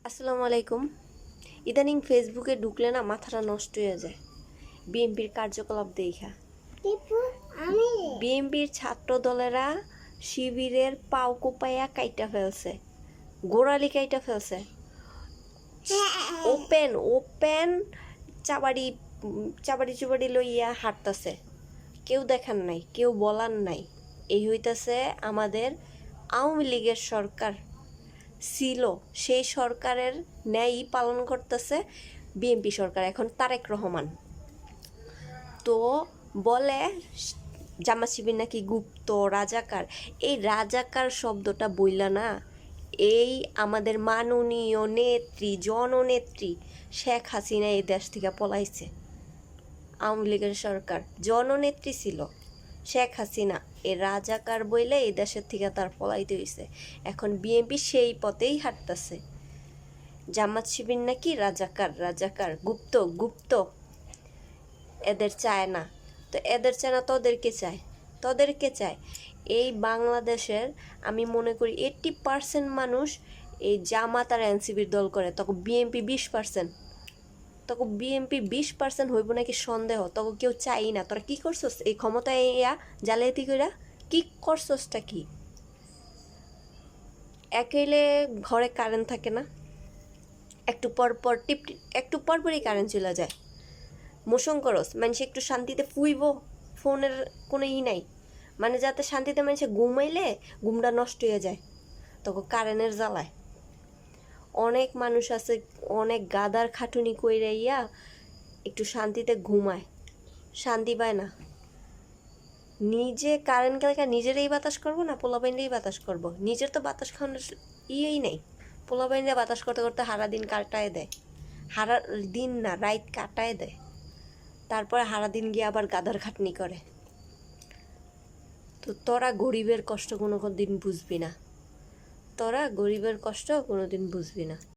আসসালামু আলাইকুম। ইদানিং ফেসবুকে ঢুকলে না মাথাটা নষ্ট হয়ে যায় বিএনপির কার্যকলাপ দেখা। বিএনপির ছাত্র দলেরা শিবিরের পাও কোপাইয়া কাইটা ফেলছে, গোড়ালি কাইটা ফেলছে, ওপেন ওপেন চাবাড়ি চাবাড়ি চুবাড়ি লইয়া হাঁটতেছে। কেউ দেখার নাই, কেউ বলার নাই। এই হইতাছে আমাদের আওয়ামী লীগের সরকার ছিল, সেই সরকারের ন্যায়ই পালন করতেছে বিএনপি সরকার, এখন তারেক রহমান। তো বলে জামাত শিবির নাকি গুপ্ত রাজাকার। এই রাজাকার শব্দটা বইলা না, এই আমাদের মাননীয় নেত্রী জননেত্রী শেখ হাসিনা এই দেশ থেকে পলাইছে। আওয়ামী লীগের সরকার জননেত্রী ছিল শেখ হাসিনা, এই রাজাকার বইলে এই দেশের থেকে তার পলাইতে হয়েছে। এখন বিএনপি সেই পথেই হাঁটতেছে। জামাত শিবির নাকি রাজাকার রাজাকার গুপ্ত গুপ্ত, এদের চায় না। তো এদের চায় না, তোদেরকে চায়। এই বাংলাদেশের আমি মনে করি 80% মানুষ এই জামাত আর এনসিপির দল করে, তখন বিএনপি 20%। তখন বিএনপি 20% হইব নাকি সন্দেহ। তখন কেউ চাই না। তোরা কি করছস এই ক্ষমতায় ইয়া জালিয়াতি কইরা? কি করছসটা কি? একেলে ঘরে কারেন্ট থাকে না, একটু পরপরই কারেন্ট চলে যায়। মোশন করস মানুষ একটু শান্তিতে ফুইব, ফোনের কোনো নাই, মানে যাতে শান্তিতে মানুষে ঘুমাইলে ঘুমটা নষ্ট হয়ে যায়, তখন কারেন্টের জ্বালায়। অনেক মানুষ আছে অনেক গাদার খাটুনি কইরা ইয়া একটু শান্তিতে ঘুমায়, শান্তি পায় না। নিজে কারেন্ট গেলে নিজেরই বাতাস করবো না পোলাপাইনরেই বাতাস করব? নিজের তো বাতাস খাওয়ানোর ইয়েই নেই। পোলাপাইনরে বাতাস করতে করতে হারা দিন কাটায় দেয়, হারা দিন না রাত কাটায় দেয়, তারপরে হারা দিন গিয়ে আবার গাদার খাটনি করে। তো তোরা গরিবের কষ্ট কোনো দিন বুঝবি না, তোরা গরিবের কষ্ট কোনো দিন বুঝবি না।